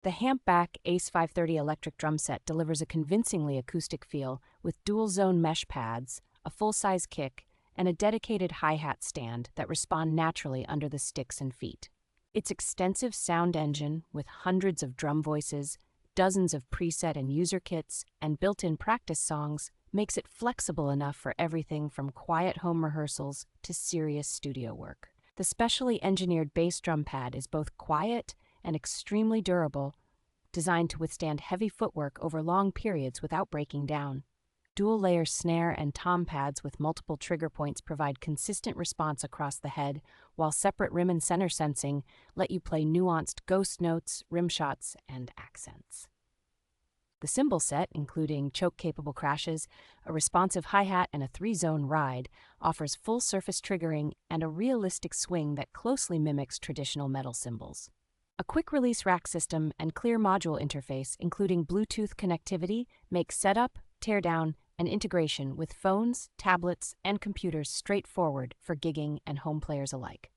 The HAMPBACK ACE-530 electric drum set delivers a convincingly acoustic feel with dual-zone mesh pads, a full-size kick, and a dedicated hi-hat stand that respond naturally under the sticks and feet. Its extensive sound engine, with hundreds of drum voices, dozens of preset and user kits, and built-in practice songs, makes it flexible enough for everything from quiet home rehearsals to serious studio work. The specially engineered bass drum pad is both quiet and extremely durable, designed to withstand heavy footwork over long periods without breaking down. Dual-layer snare and tom pads with multiple trigger points provide consistent response across the head, while separate rim and center sensing let you play nuanced ghost notes, rimshots, and accents. The cymbal set, including choke-capable crashes, a responsive hi-hat, and a 3-zone ride, offers full-surface triggering and a realistic swing that closely mimics traditional metal cymbals. A quick-release rack system and clear module interface, including Bluetooth connectivity, make setup, teardown, and integration with phones, tablets, and computers straightforward for gigging and home players alike.